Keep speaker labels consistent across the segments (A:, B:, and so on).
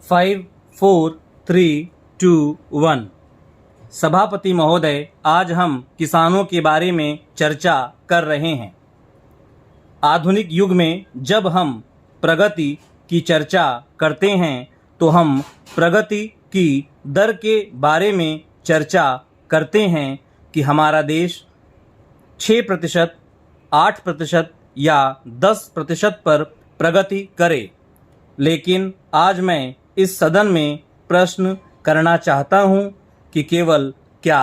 A: 5, 4, 3, 2, 1। सभापति महोदय, आज हम किसानों के बारे में चर्चा कर रहे हैं। आधुनिक युग में जब हम प्रगति की चर्चा करते हैं तो हम प्रगति की दर के बारे में चर्चा करते हैं कि हमारा देश 6%, 8% या 10% पर प्रगति करे। लेकिन आज मैं इस सदन में प्रश्न करना चाहता हूं कि केवल क्या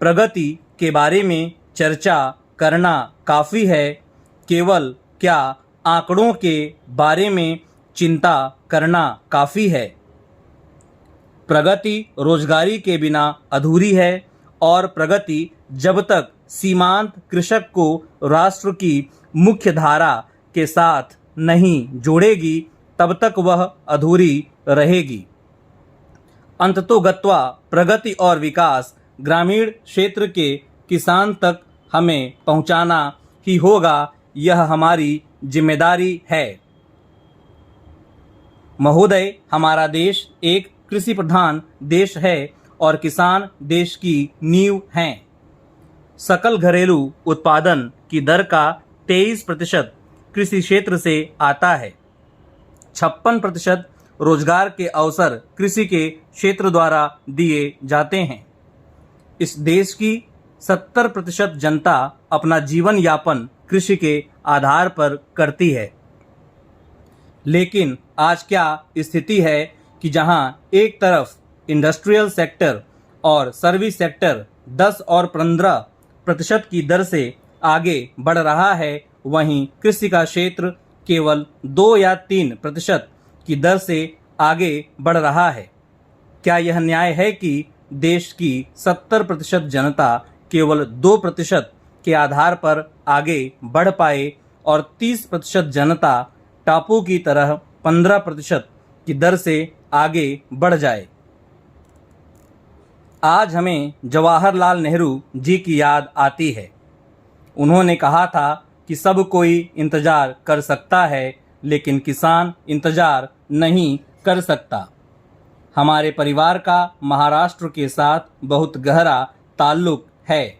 A: प्रगति के बारे में चर्चा करना काफ़ी है? केवल क्या आंकड़ों के बारे में चिंता करना काफ़ी है? प्रगति रोजगारी के बिना अधूरी है और प्रगति जब तक सीमांत कृषक को राष्ट्र की मुख्य धारा के साथ नहीं जोड़ेगी तब तक वह अधूरी रहेगी। अंततोगत्वा प्रगति और विकास ग्रामीण क्षेत्र के किसान तक हमें पहुंचाना ही होगा, यह हमारी जिम्मेदारी है। महोदय, हमारा देश एक कृषि प्रधान देश है और किसान देश की नींव हैं। सकल घरेलू उत्पादन की दर का 23% कृषि क्षेत्र से आता है। 56% रोजगार के अवसर कृषि के क्षेत्र द्वारा दिए जाते हैं। इस देश की 70% जनता अपना जीवन यापन कृषि के आधार पर करती है। लेकिन आज क्या स्थिति है कि जहां एक तरफ इंडस्ट्रियल सेक्टर और सर्विस सेक्टर 10 और 15% की दर से आगे बढ़ रहा है, वहीं कृषि का क्षेत्र केवल 2 या 3% की दर से आगे बढ़ रहा है। क्या यह न्याय है कि देश की 70% जनता केवल 2% के आधार पर आगे बढ़ पाए और 30% जनता टापू की तरह 15% की दर से आगे बढ़ जाए? आज हमें जवाहरलाल नेहरू जी की याद आती है। उन्होंने कहा था कि सब कोई इंतजार कर सकता है लेकिन किसान इंतजार नहीं कर सकता। हमारे परिवार का महाराष्ट्र के साथ बहुत गहरा ताल्लुक है।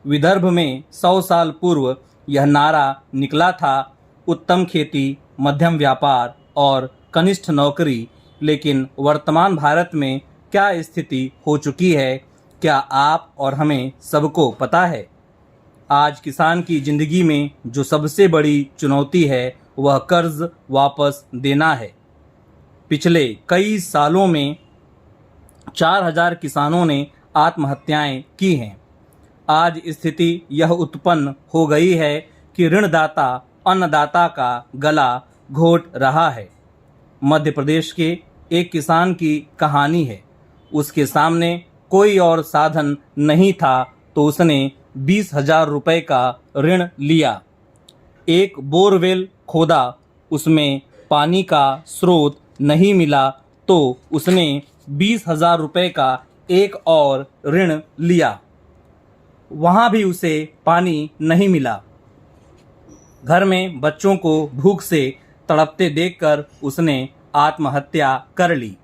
A: विदर्भ में 100 साल पूर्व यह नारा निकला था, उत्तम खेती, मध्यम व्यापार और कनिष्ठ नौकरी। लेकिन वर्तमान भारत में क्या स्थिति हो चुकी है, क्या आप और हमें सबको पता है? आज किसान की जिंदगी में जो सबसे बड़ी चुनौती है वह कर्ज वापस देना है। पिछले कई सालों में 4000 किसानों ने आत्महत्याएं की हैं। आज स्थिति यह उत्पन्न हो गई है कि ऋणदाता अन्नदाता का गला घोट रहा है। मध्य प्रदेश के एक किसान की कहानी है। उसके सामने कोई और साधन नहीं था तो उसने 20,000 रुपये का ऋण लिया। एक बोरवेल खोदा, उसमें पानी का स्रोत नहीं मिला तो उसने 20,000 रुपये का एक और ऋण लिया। वहाँ भी उसे पानी नहीं मिला। घर में बच्चों को भूख से तड़पते देखकर उसने आत्महत्या कर ली।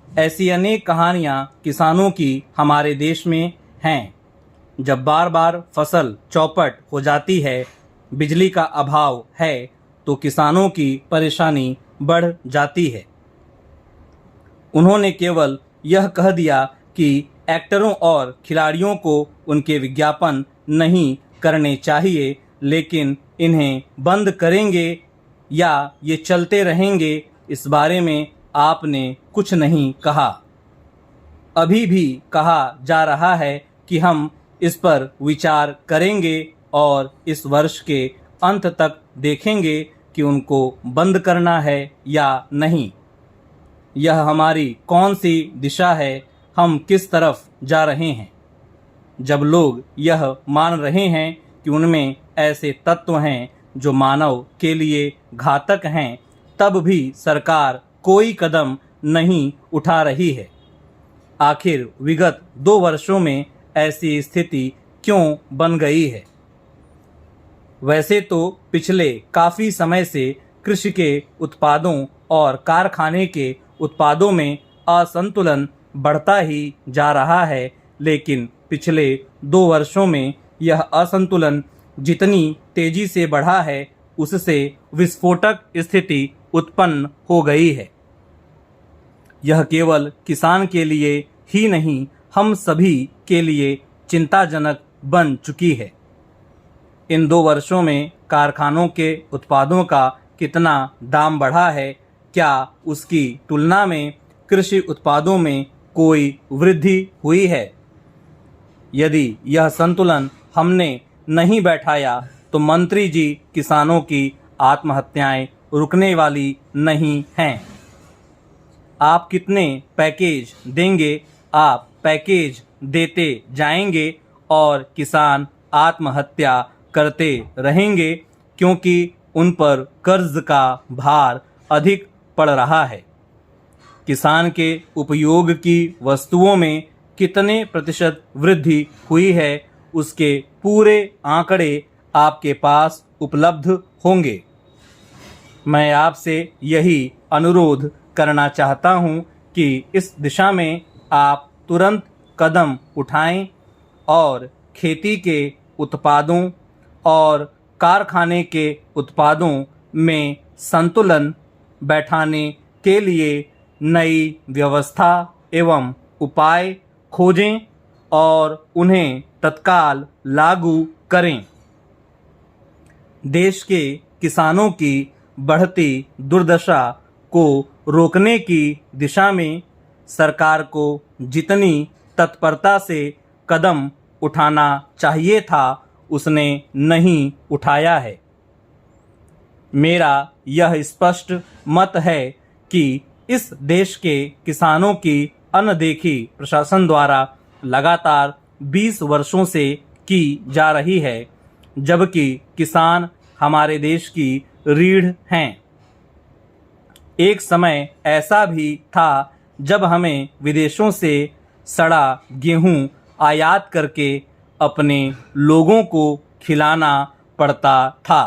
A: ऐसी अनेक कहानियाँ किसानों की हमारे देश में हैं। जब बार बार फसल चौपट हो जाती है, बिजली का अभाव है तो किसानों की परेशानी बढ़ जाती है। उन्होंने केवल यह कह दिया कि एक्टरों और खिलाड़ियों को उनके विज्ञापन नहीं करने चाहिए, लेकिन इन्हें बंद करेंगे या ये चलते रहेंगे, इस बारे में आपने कुछ नहीं कहा। अभी भी कहा जा रहा है कि हम इस पर विचार करेंगे और इस वर्ष के अंत तक देखेंगे कि उनको बंद करना है या नहीं। यह हमारी कौन सी दिशा है? हम किस तरफ जा रहे हैं? जब लोग यह मान रहे हैं कि उनमें ऐसे तत्व हैं जो मानव के लिए घातक हैं, तब भी सरकार कोई कदम नहीं उठा रही है। आखिर विगत 2 वर्षों में ऐसी स्थिति क्यों बन गई है? वैसे तो पिछले काफ़ी समय से कृषि के उत्पादों और कारखाने के उत्पादों में असंतुलन बढ़ता ही जा रहा है, लेकिन पिछले 2 वर्षों में यह असंतुलन जितनी तेजी से बढ़ा है, उससे विस्फोटक स्थिति उत्पन्न हो गई है। यह केवल किसान के लिए ही नहीं, हम सभी के लिए चिंताजनक बन चुकी है। इन 2 वर्षों में कारखानों के उत्पादों का कितना दाम बढ़ा है, क्या उसकी तुलना में कृषि उत्पादों में कोई वृद्धि हुई है? यदि यह संतुलन हमने नहीं बैठाया तो मंत्री जी किसानों की आत्महत्याएं रुकने वाली नहीं हैं। आप कितने पैकेज देंगे? आप पैकेज देते जाएंगे और किसान आत्महत्या करते रहेंगे, क्योंकि उन पर कर्ज का भार अधिक पड़ रहा है। किसान के उपयोग की वस्तुओं में कितने प्रतिशत वृद्धि हुई है, उसके पूरे आंकड़े आपके पास उपलब्ध होंगे। मैं आपसे यही अनुरोध करना चाहता हूं कि इस दिशा में आप तुरंत कदम उठाएं और खेती के उत्पादों और कारखाने के उत्पादों में संतुलन बैठाने के लिए नई व्यवस्था एवं उपाय खोजें और उन्हें तत्काल लागू करें। देश के किसानों की बढ़ती दुर्दशा को रोकने की दिशा में सरकार को जितनी तत्परता से कदम उठाना चाहिए था, उसने नहीं उठाया है। मेरा यह स्पष्ट मत है कि इस देश के किसानों की अनदेखी प्रशासन द्वारा लगातार 20 वर्षों से की जा रही है, जबकि किसान हमारे देश की रीढ़ हैं। एक समय ऐसा भी था जब हमें विदेशों से सड़ा गेहूं आयात करके अपने लोगों को खिलाना पड़ता था।